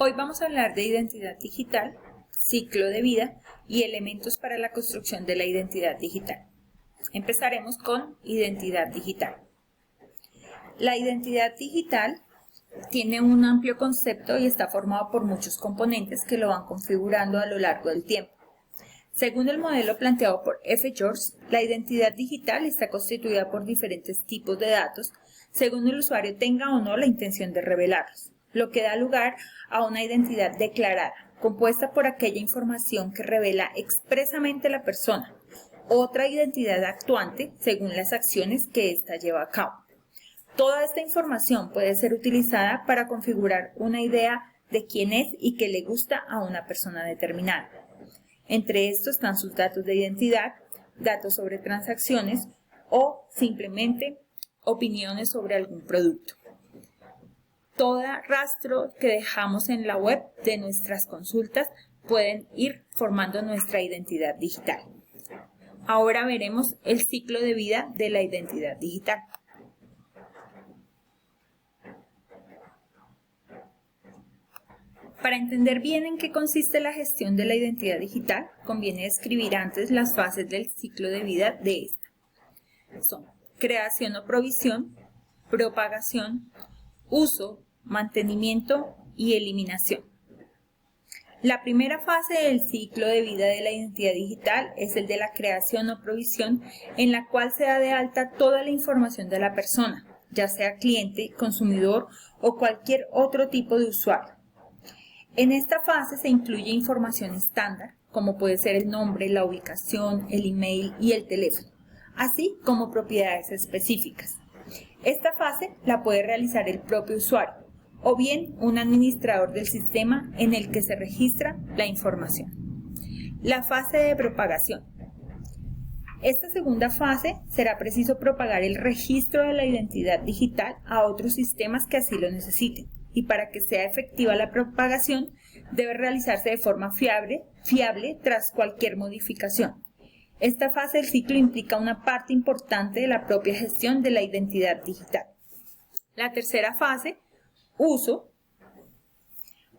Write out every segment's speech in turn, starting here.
Hoy vamos a hablar de identidad digital, ciclo de vida y elementos para la construcción de la identidad digital. Empezaremos con identidad digital. La identidad digital tiene un amplio concepto y está formado por muchos componentes que lo van configurando a lo largo del tiempo. Según el modelo planteado por F. George, la identidad digital está constituida por diferentes tipos de datos, según el usuario tenga o no la intención de revelarlos, lo que da lugar a una identidad declarada, compuesta por aquella información que revela expresamente la persona, otra identidad actuante según las acciones que ésta lleva a cabo. Toda esta información puede ser utilizada para configurar una idea de quién es y qué le gusta a una persona determinada. Entre estos están sus datos de identidad, datos sobre transacciones o simplemente opiniones sobre algún producto. Todo rastro que dejamos en la web de nuestras consultas pueden ir formando nuestra identidad digital. Ahora veremos el ciclo de vida de la identidad digital. Para entender bien en qué consiste la gestión de la identidad digital, conviene describir antes las fases del ciclo de vida de esta. Son creación o provisión, propagación, uso, mantenimiento y eliminación. La primera fase del ciclo de vida de la identidad digital es el de la creación o provisión, en la cual se da de alta toda la información de la persona, ya sea cliente, consumidor o cualquier otro tipo de usuario. En esta fase se incluye información estándar, como puede ser el nombre, la ubicación, el email y el teléfono, así como propiedades específicas. Esta fase la puede realizar el propio usuario, o bien un administrador del sistema en el que se registra la información. La fase de propagación. Esta segunda fase será preciso propagar el registro de la identidad digital a otros sistemas que así lo necesiten. Y para que sea efectiva la propagación, debe realizarse de forma fiable tras cualquier modificación. Esta fase del ciclo implica una parte importante de la propia gestión de la identidad digital. La tercera fase, uso.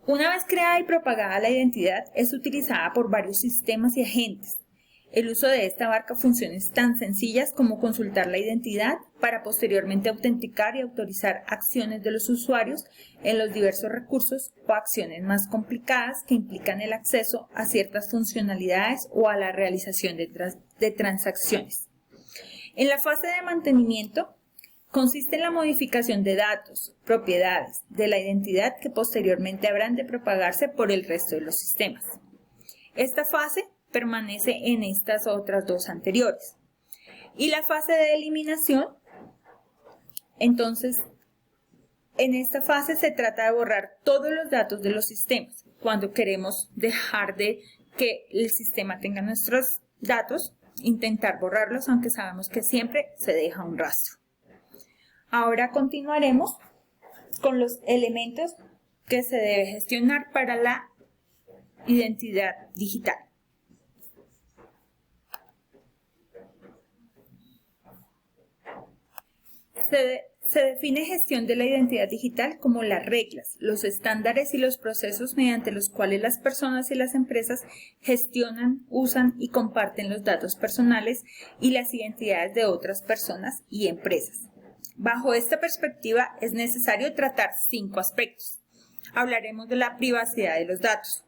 Una vez creada y propagada la identidad, es utilizada por varios sistemas y agentes. El uso de esta abarca funciones tan sencillas como consultar la identidad para posteriormente autenticar y autorizar acciones de los usuarios en los diversos recursos o acciones más complicadas que implican el acceso a ciertas funcionalidades o a la realización de transacciones. En la fase de mantenimiento consiste en la modificación de datos, propiedades de la identidad que posteriormente habrán de propagarse por el resto de los sistemas. Esta fase permanece en estas otras dos anteriores. Y la fase de eliminación, entonces, en esta fase se trata de borrar todos los datos de los sistemas. Cuando queremos dejar de que el sistema tenga nuestros datos, intentar borrarlos, aunque sabemos que siempre se deja un rastro. Ahora continuaremos con los elementos que se debe gestionar para la identidad digital. Se define gestión de la identidad digital como las reglas, los estándares y los procesos mediante los cuales las personas y las empresas gestionan, usan y comparten los datos personales y las identidades de otras personas y empresas. Bajo esta perspectiva es necesario tratar 5 aspectos. Hablaremos de la privacidad de los datos.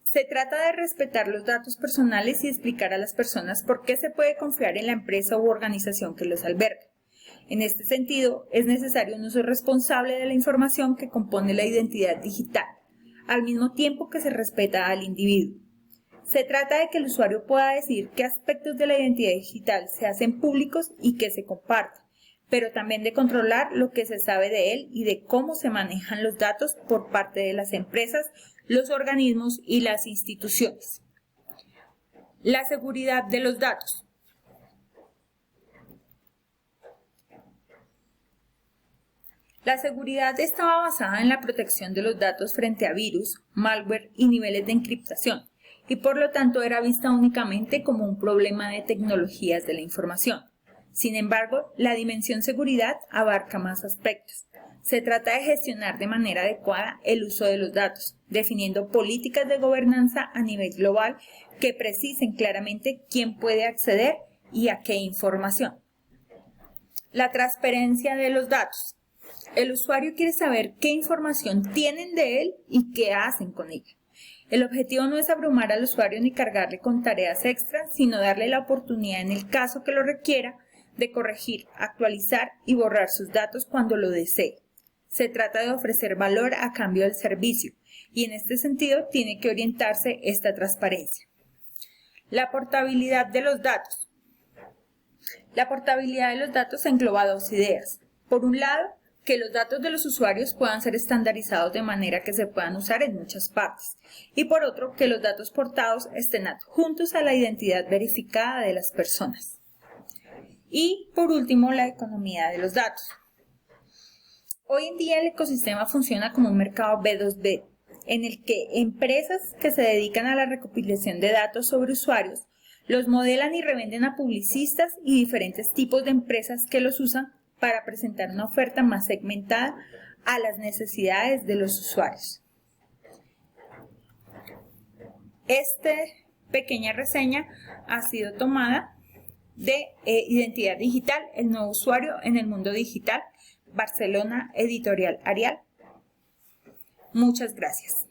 Se trata de respetar los datos personales y explicar a las personas por qué se puede confiar en la empresa u organización que los alberga. En este sentido, es necesario un uso responsable de la información que compone la identidad digital, al mismo tiempo que se respeta al individuo. Se trata de que el usuario pueda decidir qué aspectos de la identidad digital se hacen públicos y qué se comparten, pero también de controlar lo que se sabe de él y de cómo se manejan los datos por parte de las empresas, los organismos y las instituciones. La seguridad de los datos. La seguridad estaba basada en la protección de los datos frente a virus, malware y niveles de encriptación, y por lo tanto era vista únicamente como un problema de tecnologías de la información. Sin embargo, la dimensión seguridad abarca más aspectos. Se trata de gestionar de manera adecuada el uso de los datos, definiendo políticas de gobernanza a nivel global que precisen claramente quién puede acceder y a qué información. La transparencia de los datos. El usuario quiere saber qué información tienen de él y qué hacen con ella. El objetivo no es abrumar al usuario ni cargarle con tareas extras, sino darle la oportunidad, en el caso que lo requiera, de corregir, actualizar y borrar sus datos cuando lo desee. Se trata de ofrecer valor a cambio del servicio, y en este sentido tiene que orientarse esta transparencia. La portabilidad de los datos. La portabilidad de los datos engloba dos ideas. Por un lado, que los datos de los usuarios puedan ser estandarizados de manera que se puedan usar en muchas partes. Y por otro, que los datos portados estén adjuntos a la identidad verificada de las personas. Y por último, la economía de los datos. Hoy en día el ecosistema funciona como un mercado B2B, en el que empresas que se dedican a la recopilación de datos sobre usuarios los modelan y revenden a publicistas y diferentes tipos de empresas que los usan para presentar una oferta más segmentada a las necesidades de los usuarios. Esta pequeña reseña ha sido tomada de Identidad Digital, el nuevo usuario en el mundo digital, Barcelona, Editorial Arial. Muchas gracias.